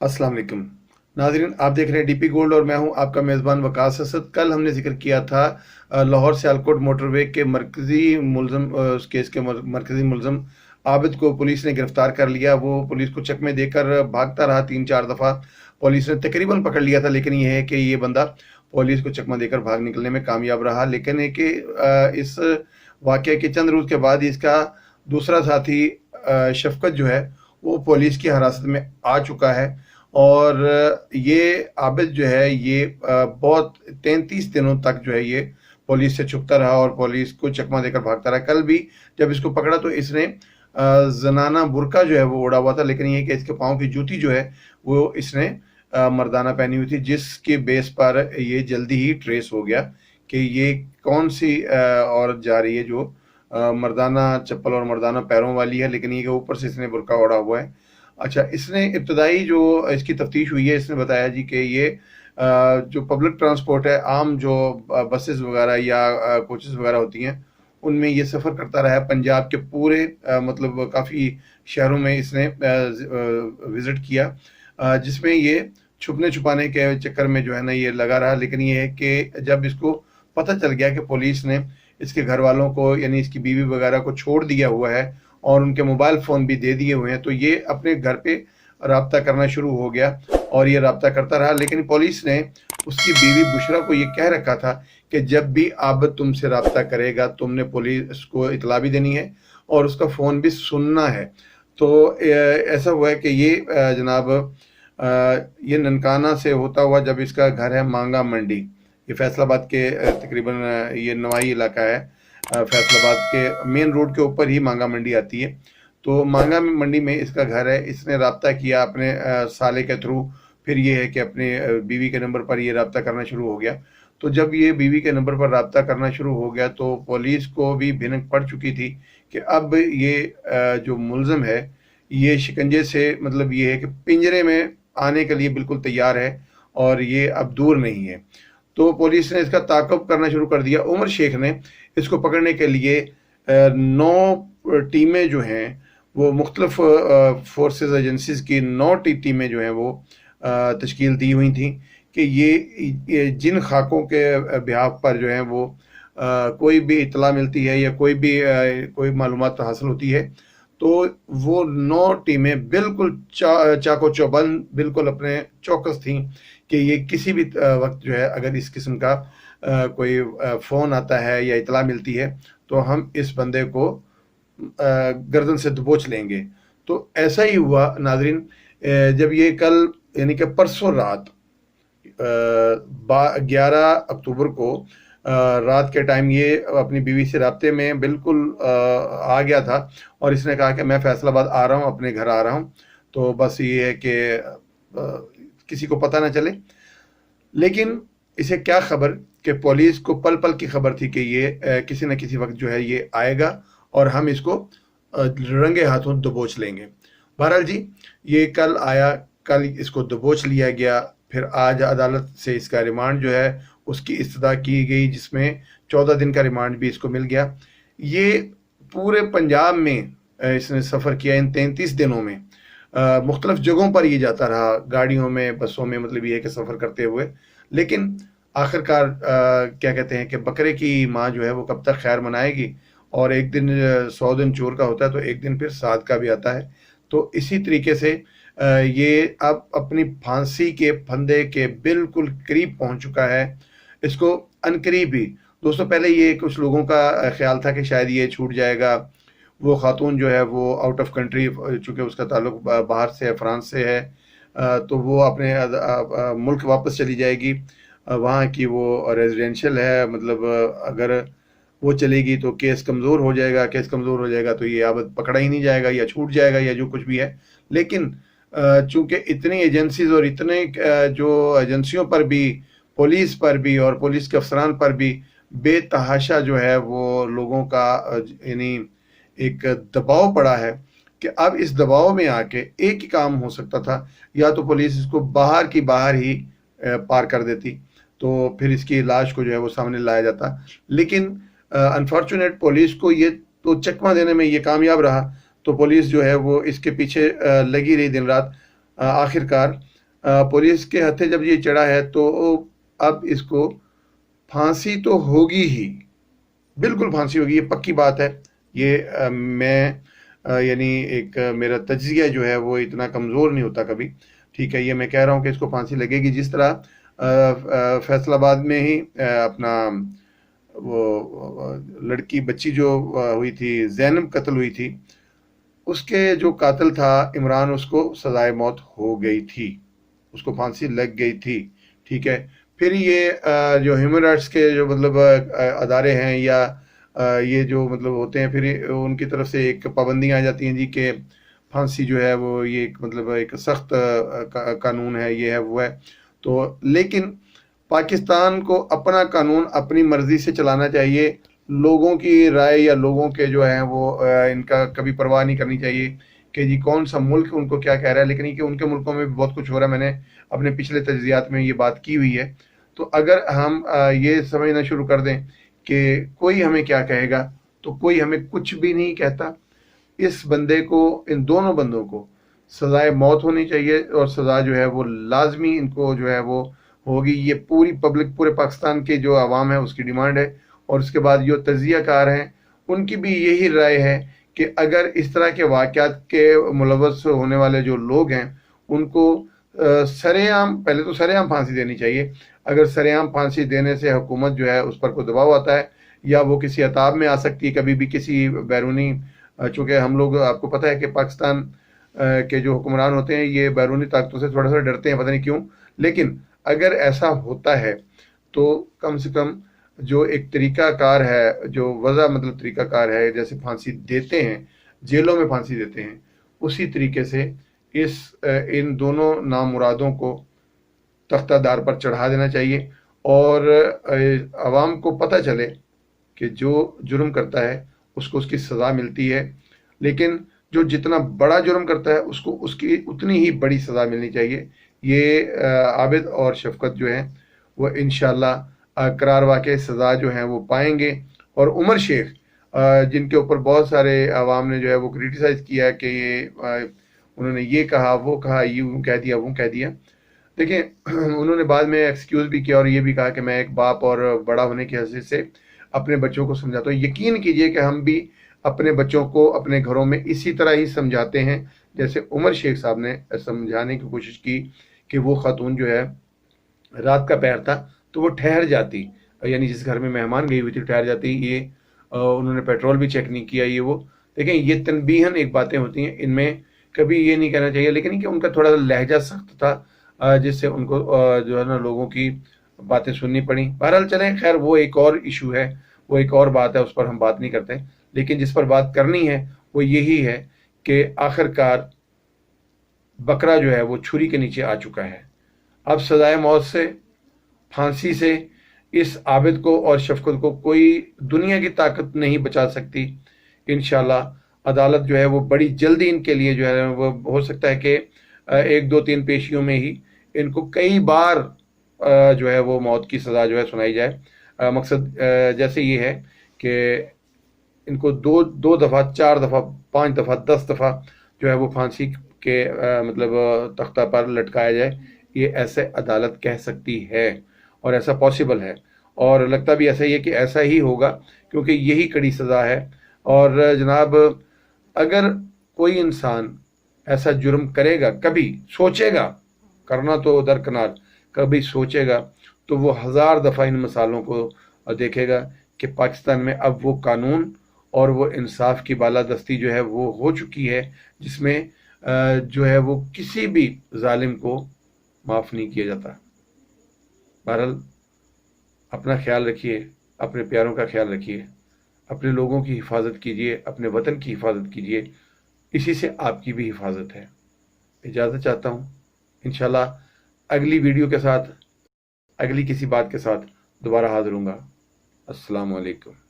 अस्सलाम वालेकुम नाज़रीन, आप देख रहे हैं डीपी गोल्ड और मैं हूं आपका मेज़बान वकास असद। कल हमने जिक्र किया था लाहौर सियालकोट मोटरवे के मरकज़ी मुलज़म उस केस के मरकज़ी मुलज़म आबिद को पुलिस ने गिरफ्तार कर लिया। वो पुलिस को चकमे देकर भागता रहा 3-4 दफ़ा। पुलिस ने तकरीबन पकड़ लिया था, लेकिन ये है कि ये बंदा पुलिस को चकमा देकर भाग निकलने में कामयाब रहा। लेकिन है कि इस वाक़े के चंद रोज़ के बाद ही इसका दूसरा साथी शफ़कत जो है वो पुलिस की हिरासत में आ चुका है। और ये आबिद जो है ये बहुत 33 दिनों तक जो है ये पुलिस से छुपता रहा और पुलिस को चकमा देकर भागता रहा। कल भी जब इसको पकड़ा तो इसने जनाना बुर्का जो है वो ओढ़ा हुआ था, लेकिन ये कि इसके पाँव की जूती जो है वो इसने मर्दाना पहनी हुई थी, जिसके बेस पर ये जल्दी ही ट्रेस हो गया कि ये कौन सी औरत जा रही है जो मर्दाना चप्पल और मर्दाना पैरों वाली है, लेकिन ये कि ऊपर से इसने बुर्का ओढ़ा हुआ है। अच्छा, इसने इब्तदाई जो इसकी तफ्तीश हुई है, इसने बताया जी कि ये जो पब्लिक ट्रांसपोर्ट है, आम जो बसेस वगैरह या कोचेस वगैरह होती हैं, उनमें ये सफ़र करता रहा है। पंजाब के पूरे मतलब काफ़ी शहरों में इसने विज़िट किया, जिसमें ये छुपने छुपाने के चक्कर में जो है ना ये लगा रहा। लेकिन ये है कि जब इसको पता चल गया कि पुलिस ने इसके घर वालों को यानी इसकी बीवी वगैरह को छोड़ दिया हुआ है और उनके मोबाइल फ़ोन भी दे दिए हुए हैं, तो ये अपने घर पे राब्ता करना शुरू हो गया और ये राब्ता करता रहा। लेकिन पुलिस ने उसकी बीवी बुशरा को ये कह रखा था कि जब भी आबिद तुमसे राब्ता करेगा तुमने पुलिस को इतला भी देनी है और उसका फ़ोन भी सुनना है। तो ऐसा हुआ है कि ये जनाब ये ननकाना से होता हुआ जब इसका घर है मांगा मंडी, ये फैसलाबाद के तकरीबन ये नवाई इलाका है, फैसलाबाद के मेन रोड के ऊपर ही मांगा मंडी आती है। तो मांगा मंडी में इसका घर है। इसने राब्ता किया अपने साले के थ्रू, फिर ये है कि अपने बीवी के नंबर पर ये राब्ता करना शुरू हो गया। तो जब ये बीवी के नंबर पर राब्ता करना शुरू हो गया तो पुलिस को भी भिनक पड़ चुकी थी कि अब ये जो मुलज़म है ये शिकंजे से मतलब ये है कि पिंजरे में आने के लिए बिल्कुल तैयार है और ये अब दूर नहीं है। तो पुलिस ने इसका ताक़ुब करना शुरू कर दिया। उमर शेख ने इसको पकड़ने के लिए 9 टीमें जो हैं वो मुख्तलिफ फोर्सेस एजेंसीज़ की 9 टीमें जो हैं वो तश्कील दी हुई थी कि ये जिन खाकों के बिहाफ पर जो हैं वो कोई भी इतला मिलती है या कोई भी कोई मालूमात हासिल होती है तो वो 9 टीमें बिल्कुल चाको चौबंद बिल्कुल अपने चौकस थीं कि ये किसी भी वक्त जो है अगर इस किस्म का कोई फ़ोन आता है या इतला मिलती है तो हम इस बंदे को गर्दन से दबोच लेंगे। तो ऐसा ही हुआ नाज़रीन, जब ये कल यानी कि परसों रात 11 अक्टूबर को रात के टाइम ये अपनी बीवी से राब्ते में बिल्कुल आ गया था और इसने कहा कि मैं फैसलाबाद आ रहा हूँ, अपने घर आ रहा हूँ, तो बस ये है कि किसी को पता ना चले। लेकिन इसे क्या खबर कि पुलिस को पल पल की खबर थी कि ये किसी न किसी वक्त जो है ये आएगा और हम इसको रंगे हाथों दबोच लेंगे। बहरहाल जी ये कल आया, कल इसको दबोच लिया गया। फिर आज अदालत से इसका रिमांड जो है उसकी इस्तदा की गई, जिसमें 14 दिन का रिमांड भी इसको मिल गया। ये पूरे पंजाब में इसने सफ़र किया इन 33 दिनों में, मुख्तलिफ जगहों पर ये जाता रहा, गाड़ियों में, बसों में, मतलब ये है कि सफ़र करते हुए। लेकिन आखिरकार क्या कहते हैं कि बकरे की माँ जो है वो कब तक खैर मनाएगी, और एक दिन 100 दिन चोर का होता है तो एक दिन फिर साद का भी आता है। तो इसी तरीके से ये अब अपनी फांसी के फंदे के बिल्कुल करीब पहुंच चुका है। इसको अनकरीब ही दोस्तों, पहले ये कुछ लोगों का ख्याल था कि शायद ये छूट जाएगा। वो खातून जो है वो आउट ऑफ कंट्री, चूँकि उसका ताल्लुक बाहर से है, फ्रांस से है, तो वो अपने मुल्क वापस चली जाएगी। वहाँ की वो रेजिडेंशियल है, मतलब अगर वो चलेगी तो केस कमज़ोर हो जाएगा, केस कमज़ोर हो जाएगा तो ये आबद पकड़ा ही नहीं जाएगा या छूट जाएगा या जो कुछ भी है। लेकिन चूँकि इतनी एजेंसीज़ और इतने जो एजेंसियों पर भी, पुलिस पर भी और पुलिस के अफसरान पर भी बेतहाशा जो है वो लोगों का यानी एक दबाव पड़ा है कि अब इस दबाव में आके एक ही काम हो सकता था, या तो पुलिस इसको बाहर की बाहर ही पार कर देती तो फिर इसकी लाश को जो है वो सामने लाया जाता। लेकिन अनफॉर्चुनेट पुलिस को ये तो चकमा देने में ये कामयाब रहा, तो पुलिस जो है वो इसके पीछे लगी रही दिन रात। आखिरकार पुलिस के हथे जब ये चढ़ा है तो अब इसको फांसी तो होगी ही, बिल्कुल फांसी होगी, ये पक्की बात है। ये मैं यानी एक मेरा तज्जिया जो है वो इतना कमज़ोर नहीं होता कभी, ठीक है। ये मैं कह रहा हूँ कि इसको फांसी लगेगी। जिस तरह फैसलाबाद में ही अपना वो लड़की बच्ची जो हुई थी, ज़ैनब कत्ल हुई थी, उसके जो कातिल था इमरान, उसको सजाए मौत हो गई थी, उसको फांसी लग गई थी, ठीक है। फिर ये जो ह्यूमन राइट्स के जो मतलब अदारे हैं या ये जो मतलब होते हैं, फिर उनकी तरफ से एक पाबंदियाँ आ जाती हैं जी कि फांसी जो है वो ये एक मतलब एक सख्त कानून है, ये है वो है। तो लेकिन पाकिस्तान को अपना कानून अपनी मर्जी से चलाना चाहिए, लोगों की राय या लोगों के जो है वो इनका कभी परवाह नहीं करनी चाहिए कि जी कौन सा मुल्क उनको क्या कह रहा है। लेकिन ये कि उनके मुल्कों में भी बहुत कुछ हो रहा है, मैंने अपने पिछले तज्जियात में ये बात की हुई है। तो अगर हम ये समझना शुरू कर दें कि कोई हमें क्या कहेगा, तो कोई हमें कुछ भी नहीं कहता। इस बंदे को, इन दोनों बंदों को सजाए मौत होनी चाहिए और सज़ा जो है वो लाजमी इनको जो है वो होगी। ये पूरी पब्लिक, पूरे पाकिस्तान के जो आवाम है उसकी डिमांड है। और उसके बाद जो तज्जियाकार हैं उनकी भी यही राय है कि अगर इस तरह के वाक़यात के मुलव्वस होने वाले जो लोग हैं उनको सरेआम, पहले तो सरेआम फांसी देनी चाहिए। अगर सरेआम फांसी देने से हुकूमत जो है उस पर कोई दबाव आता है या वो किसी अताब में आ सकती है कभी भी किसी बैरूनी, चूँकि हम लोग, आपको पता है कि पाकिस्तान के जो हुक्मरान होते हैं ये बैरूनी ताकतों से थोड़ा सा डरते हैं, पता नहीं क्यों। लेकिन अगर ऐसा होता है तो कम से कम जो एक तरीक़ाकार है, जो वज़ा मतलब तरीक़ाकार है, जैसे फांसी देते हैं, जेलों में फांसी देते हैं, उसी तरीके से इन दोनों नामुरादों को तख्तादार पर चढ़ा देना चाहिए और आवाम को पता चले कि जो जुर्म करता है उसको उसकी सज़ा मिलती है, लेकिन जो जितना बड़ा जुर्म करता है उसको उसकी उतनी ही बड़ी सज़ा मिलनी चाहिए। ये आबिद और शफकत जो हैं वो इंशाअल्लाह करार वाक़ई सज़ा जो हैं वो पाएंगे। और उमर शेख, जिनके ऊपर बहुत सारे आवाम ने जो है वो क्रिटिसाइज़ किया कि ये उन्होंने ये कहा, वो कहा, यूँ कह दिया, वो कह दिया। देखिए उन्होंने बाद में एक्सक्यूज़ भी किया और ये भी कहा कि मैं एक बाप और बड़ा होने की हैसियत से अपने बच्चों को समझाता हूँ। यकीन कीजिए कि हम भी अपने बच्चों को अपने घरों में इसी तरह ही समझाते हैं जैसे उमर शेख साहब ने समझाने की कोशिश की कि वो खातून जो है रात का पहर था तो वो ठहर जाती, यानी जिस घर में मेहमान गई हुई थी ठहर जाती। ये उन्होंने पेट्रोल भी चेक नहीं किया, ये वो। देखें ये तनबीहन एक बातें होती हैं, इनमें कभी ये नहीं कहना चाहिए। लेकिन कि उनका थोड़ा सा लहजा सख्त था जिससे उनको जो है ना लोगों की बातें सुननी पड़ी। बहरहाल चलें, खैर वो एक और इशू है, वो एक और बात है, उस पर हम बात नहीं करते। लेकिन जिस पर बात करनी है वो यही है कि आखिरकार बकरा जो है वो छुरी के नीचे आ चुका है। अब सजाए मौत से, फांसी से इस आबिद को और शफकत को कोई दुनिया की ताकत नहीं बचा सकती। इंशाल्लाह अदालत जो है वो बड़ी जल्दी इनके लिए जो है वो हो सकता है कि 1 2 3 पेशियों में ही इनको कई बार जो है वो मौत की सज़ा जो है सुनाई जाए। मकसद जैसे ये है कि इनको दो दफ़ा, 4 दफ़ा, 5 दफ़ा, 10 दफ़ा जो है वो फांसी के मतलब तख्ता पर लटकाया जाए, ये ऐसे अदालत कह सकती है और ऐसा पॉसिबल है। और लगता भी ऐसा ही है कि ऐसा ही होगा क्योंकि यही कड़ी सज़ा है। और जनाब, अगर कोई इंसान ऐसा जुर्म करेगा, कभी सोचेगा, करना तो दरकिनार, कभी सोचेगा, तो वो 1000 दफ़ा इन मसालों को देखेगा कि पाकिस्तान में अब वो कानून और वो इंसाफ की बालादस्ती जो है वो हो चुकी है, जिसमें जो है वो किसी भी जालिम को माफ़ नहीं किया जाता। बहरहाल अपना ख्याल रखिए, अपने प्यारों का ख्याल रखिए, अपने लोगों की हिफाजत कीजिए, अपने वतन की हिफाजत कीजिए, इसी से आपकी भी हिफाजत है। इजाज़त चाहता हूँ, इंशाल्लाह अगली वीडियो के साथ, अगली किसी बात के साथ दोबारा हाज़िर होऊंगा। अस्सलामु अलैकुम।